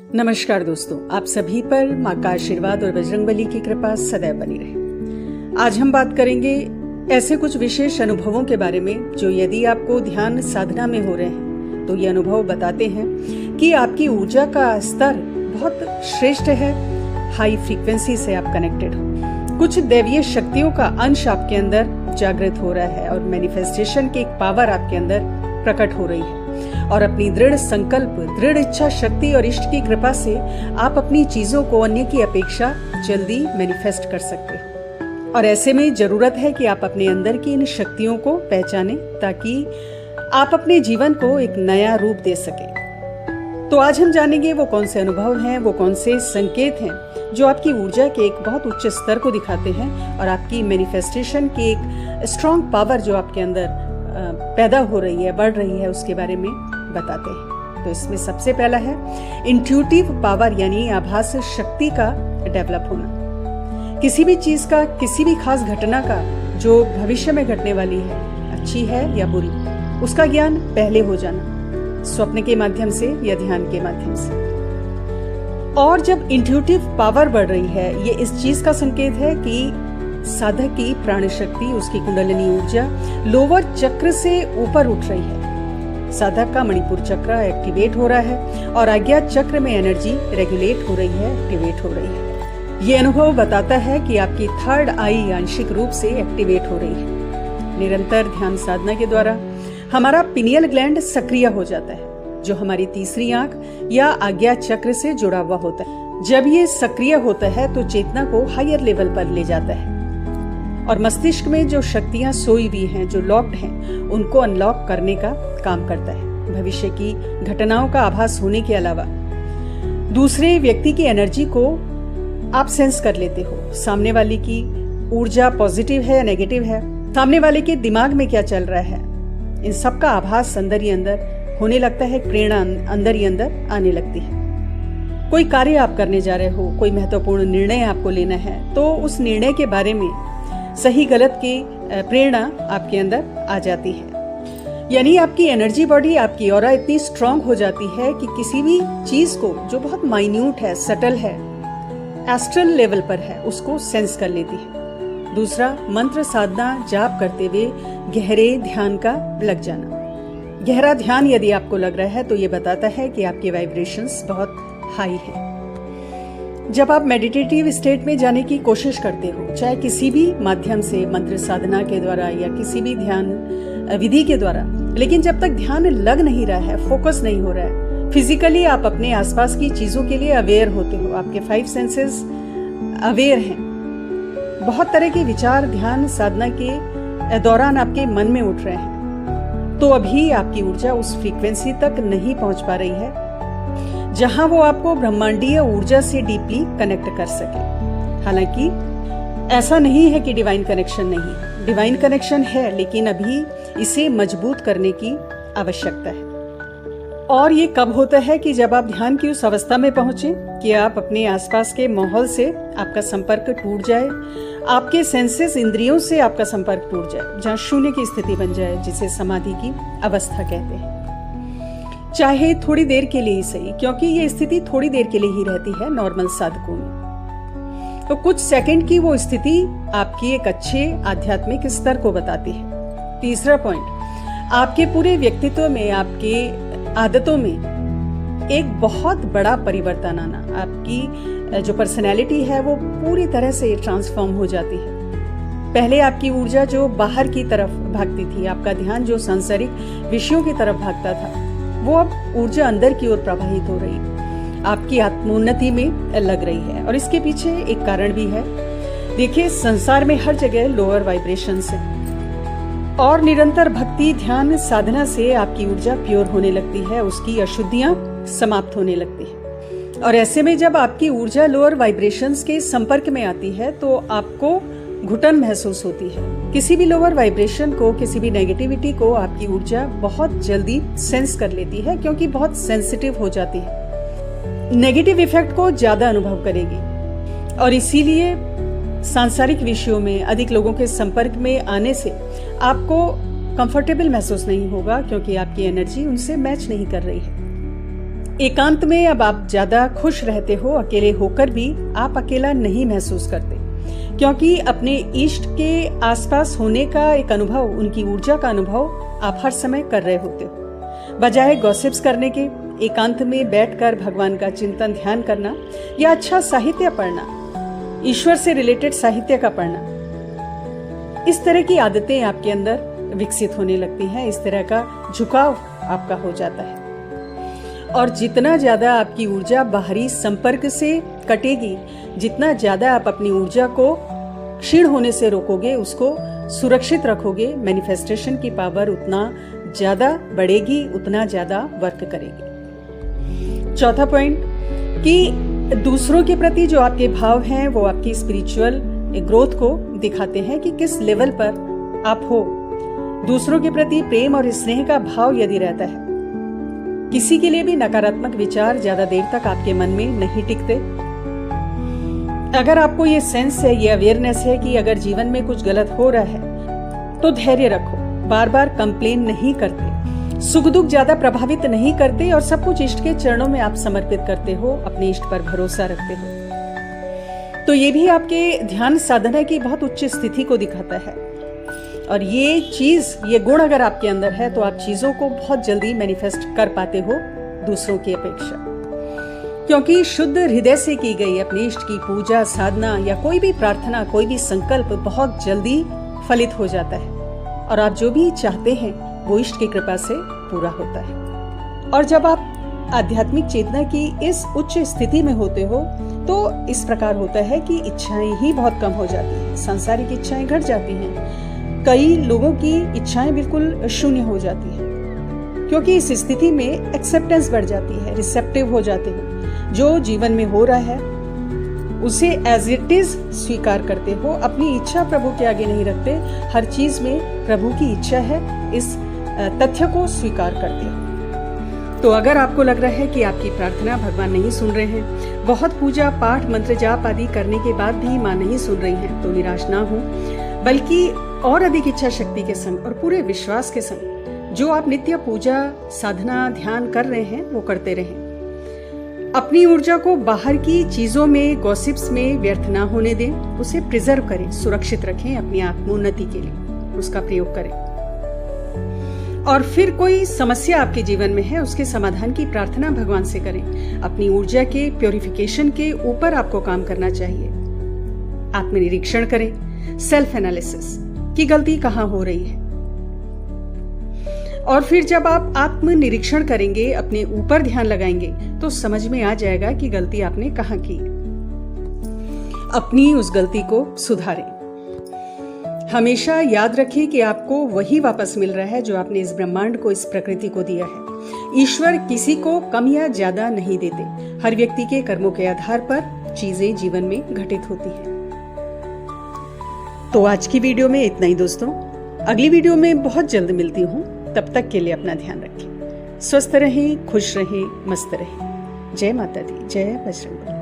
नमस्कार दोस्तों, आप सभी पर माँ का आशीर्वाद और बजरंगबली की कृपा सदैव बनी रहे। आज हम बात करेंगे ऐसे कुछ विशेष अनुभवों के बारे में जो यदि आपको ध्यान साधना में हो रहे हैं तो ये अनुभव बताते हैं कि आपकी ऊर्जा का स्तर बहुत श्रेष्ठ है, हाई फ्रीक्वेंसी से आप कनेक्टेड हो। कुछ दैवीय शक्तियों का अंश आपके अंदर जागृत हो रहा है और मैनिफेस्टेशन की एक पावर आपके अंदर प्रकट हो रही है और अपनी दृढ़ संकल्प, दृढ़ इच्छा शक्ति और इष्ट की कृपा से आप अपनी चीजों को अन्य की अपेक्षा जल्दी मैनिफेस्ट कर सकते हो। और ऐसे में जरूरत है कि आप अपने अंदर की इन शक्तियों को पहचानें ताकि आप अपने जीवन को एक नया रूप दे सकें। तो आज हम जानेंगे वो कौन से अनुभव हैं, वो कौन से संकेत हैं जो आपकी ऊर्जा के एक बहुत उच्च स्तर को दिखाते हैं और आपकी मैनिफेस्टेशन की एक स्ट्रॉन्ग पावर जो आपके अंदर पैदा हो रही है, बढ़ रही है, उसके बारे में बताते हैं। तो इसमें सबसे पहला है इंट्यूटिव पावर यानी आभास शक्ति का डेवलप होना। किसी भी चीज का, किसी भी खास घटना का जो भविष्य में घटने वाली है, अच्छी है या बुरी, उसका ज्ञान पहले हो जाना, स्वप्न के माध्यम से या ध्यान के माध्यम से। और जब इंट्यूटिव पावर बढ़ रही है, ये इस चीज का संकेत है कि साधक की प्राण शक्ति, उसकी कुंडलिनी ऊर्जा लोअर चक्र से ऊपर उठ रही है। साधक का मणिपुर चक्र एक्टिवेट हो रहा है और अज्ञात चक्र में एनर्जी रेगुलेट हो रही है, एक्टिवेट हो रही है। ये अनुभव बताता है कि आपकी थर्ड आई आंशिक रूप से एक्टिवेट हो रही है। निरंतर ध्यान साधना के द्वारा हमारा पिनियल ग्लैंड सक्रिय हो जाता है, जो हमारी तीसरी आंख या अज्ञात चक्र से जुड़ा हुआ होता है। जब ये सक्रिय होता है तो चेतना को हायर लेवल पर ले जाता है और मस्तिष्क में जो शक्तियां सोई हुई हैं, जो लॉक्ड हैं, उनको अनलॉक करने का काम करता है। भविष्य की घटनाओं का आभास होने के अलावा दूसरे व्यक्ति की एनर्जी को आप सेंस कर लेते हो। सामने वाले की ऊर्जा पॉजिटिव है या नेगेटिव है, सामने वाले के दिमाग में क्या चल रहा है, इन सब का आभास अंदर ही अंदर होने लगता है, प्रेरणा अंदर ही अंदर आने लगती है। कोई कार्य आप करने जा रहे हो, कोई महत्वपूर्ण निर्णय आपको लेना है, तो उस निर्णय के बारे में सही गलत की प्रेरणा आपके अंदर आ जाती है। यानी आपकी एनर्जी बॉडी, आपकी ऑरा इतनी स्ट्रांग हो जाती है कि किसी भी चीज को जो बहुत माइन्यूट है, सटल है, एस्ट्रल लेवल पर है, उसको सेंस कर लेती है। दूसरा, मंत्र साधना जाप करते हुए गहरे ध्यान का लग जाना। गहरा ध्यान यदि आपको लग रहा है तो ये बताता है कि आपके वाइब्रेशंस बहुत हाई है। जब आप मेडिटेटिव स्टेट में जाने की कोशिश करते हो, चाहे किसी भी माध्यम से, मंत्र साधना के द्वारा या किसी भी ध्यान विधि के द्वारा, लेकिन जब तक ध्यान लग नहीं रहा है, फोकस नहीं हो रहा है, फिजिकली आप अपने आसपास की चीजों के लिए अवेयर होते हो, आपके 5 सेंसेस अवेयर हैं। बहुत तरह के विचार ध्यान साधना के दौरान आपके मन में उठ रहे हैं, तो अभी आपकी ऊर्जा उस फ्रीक्वेंसी तक नहीं पहुंच पा रही है जहां वो आपको ब्रह्मांडीय ऊर्जा से डीपली कनेक्ट कर सके। हालांकि ऐसा नहीं है कि डिवाइन कनेक्शन नहीं, डिवाइन कनेक्शन है, लेकिन अभी इसे मजबूत करने की आवश्यकता है। और ये कब होता है कि जब आप ध्यान की उस अवस्था में पहुंचे कि आप अपने आसपास के माहौल से आपका संपर्क टूट जाए, आपके सेंसेस, इंद्रियों से आपका संपर्क टूट जाए, जहां शून्य की स्थिति बन जाए, जिसे समाधि की अवस्था कहते हैं। चाहे थोड़ी देर के लिए ही सही, क्योंकि ये स्थिति थोड़ी देर के लिए ही रहती है नॉर्मल साधकों में। तो कुछ सेकंड की वो स्थिति आपकी एक अच्छे आध्यात्मिक स्तर को बताती है। तीसरा पॉइंट, आपके पूरे व्यक्तित्व में, आपके आदतों में एक बहुत बड़ा परिवर्तन आना। आपकी जो पर्सनैलिटी है वो पूरी तरह से ट्रांसफॉर्म हो जाती है। पहले आपकी ऊर्जा जो बाहर की तरफ भागती थी, आपका ध्यान जो सांसारिक विषयों की तरफ भागता था, वो अब ऊर्जा अंदर की ओर प्रवाहित हो रही है, आपकी आत्मोन्नति में लग रही है। और इसके पीछे एक कारण भी है। देखिए, संसार में हर जगह लोअर वाइब्रेशंस हैं और निरंतर भक्ति ध्यान साधना से आपकी ऊर्जा प्योर होने लगती है, उसकी अशुद्धियां समाप्त होने लगती है। और ऐसे में जब आपकी ऊर्जा लोअर वाइब्रेशंस के संपर्क में आती है तो आपको घुटन महसूस होती है। किसी भी लोअर वाइब्रेशन को, किसी भी नेगेटिविटी को आपकी ऊर्जा बहुत जल्दी सेंस कर लेती है, क्योंकि बहुत सेंसिटिव हो जाती है, नेगेटिव इफेक्ट को ज्यादा अनुभव करेगी। और इसीलिए सांसारिक विषयों में अधिक लोगों के संपर्क में आने से आपको कंफर्टेबल महसूस नहीं होगा, क्योंकि आपकी एनर्जी उनसे मैच नहीं कर रही है। एकांत में अब आप ज्यादा खुश रहते हो, अकेले होकर भी आप अकेला नहीं महसूस करते, क्योंकि अपने इष्ट के आसपास होने का एक अनुभव, उनकी ऊर्जा का अनुभव आप हर समय कर रहे होते हो। बजाय गॉसिप्स करने के, एकांत में बैठकर भगवान का चिंतन ध्यान करना या अच्छा साहित्य पढ़ना, ईश्वर से रिलेटेड साहित्य का पढ़ना, इस तरह की आदतें आपके अंदर विकसित होने लगती हैं। इस तरह का झुकाव आपका हो जाता है। और जितना ज्यादा आपकी ऊर्जा बाहरी संपर्क से कटेगी, जितना ज्यादा आप अपनी ऊर्जा को क्षीण होने से रोकोगे, उसको सुरक्षित रखोगे, मैनिफेस्टेशन की पावर उतना ज्यादा बढ़ेगी, उतना ज्यादा वर्क करेगी। चौथा पॉइंट कि दूसरों के प्रति जो आपके भाव हैं वो आपकी स्पिरिचुअल ग्रोथ को दिखाते हैं कि किस लेवल पर आप हो। दूसरों के प्रति प्रेम और स्नेह का भाव यदि रहता है, किसी के लिए भी नकारात्मक विचार ज्यादा देर तक आपके मन में नहीं टिकते। अगर आपको ये सेंस है, ये अवेयरनेस है कि अगर जीवन में कुछ गलत हो रहा है तो धैर्य रखो, बार बार कंप्लेन नहीं करते, सुख दुख ज्यादा प्रभावित नहीं करते और सब कुछ इष्ट के चरणों में आप समर्पित करते हो, अपने इष्ट पर भरोसा रखते हो, तो ये भी आपके ध्यान साधना की बहुत उच्च स्थिति को दिखाता है। और ये गुण अगर आपके अंदर है तो आप चीजों को बहुत जल्दी मैनिफेस्ट कर पाते हो दूसरों की अपेक्षा, क्योंकि शुद्ध हृदय से की गई अपने इष्ट की पूजा, साधना या कोई भी प्रार्थना, कोई भी संकल्प बहुत जल्दी फलित हो जाता है और आप जो भी चाहते हैं वो इष्ट की कृपा से पूरा होता है। और जब आप आध्यात्मिक चेतना की इस उच्च स्थिति में होते हो तो इस प्रकार होता है कि इच्छाएं ही बहुत कम हो जाती हैं, सांसारिक इच्छाएं घट जाती हैं। कई लोगों की इच्छाएं बिल्कुल शून्य हो जाती हैं, क्योंकि इस स्थिति में एक्सेप्टेंस बढ़ जाती है, रिसेप्टिव हो जाते हो, जो जीवन में हो रहा है उसे एज इट इज स्वीकार करते हो, अपनी इच्छा प्रभु के आगे नहीं रखते, हर चीज में प्रभु की इच्छा है, इस तथ्य को स्वीकार करते हो। तो अगर आपको लग रहा है कि आपकी प्रार्थना भगवान नहीं सुन रहे हैं, बहुत पूजा पाठ मंत्र जाप आदि करने के बाद भी मां नहीं सुन रही हैं, तो निराश ना हो, बल्कि और अधिक इच्छा शक्ति के संग और पूरे विश्वास के संग जो आप नित्य पूजा, साधना, ध्यान कर रहे हैं वो करते रहें। अपनी ऊर्जा को बाहर की चीजों में, गॉसिप्स में व्यर्थ ना होने दें, उसे प्रिजर्व करें, सुरक्षित रखें, अपनी आत्मोन्नति के लिए उसका प्रयोग करें। और फिर कोई समस्या आपके जीवन में है, उसके समाधान की प्रार्थना भगवान से करें। अपनी ऊर्जा के प्योरिफिकेशन के ऊपर आपको काम करना चाहिए। आत्मनिरीक्षण करें, सेल्फ एनालिसिस की गलती कहाँ हो रही है। और फिर जब आप आत्मनिरीक्षण करेंगे, अपने ऊपर ध्यान लगाएंगे, तो समझ में आ जाएगा कि गलती आपने कहाँ की। अपनी उस गलती को सुधारें। हमेशा याद रखें कि आपको वही वापस मिल रहा है जो आपने इस ब्रह्मांड को, इस प्रकृति को दिया है। ईश्वर किसी को कम या ज्यादा नहीं देते। हर व्यक्ति के कर्मों के आधार पर चीजें जीवन में घटित होती हैं। तो आज की वीडियो में इतना ही दोस्तों। अगली वीडियो में बहुत जल्द मिलती हूँ। तब तक के लिए अपना ध्यान रखें, स्वस्थ रहें, खुश रहें, मस्त रहें। जय माता दी, जय बजरंग बली।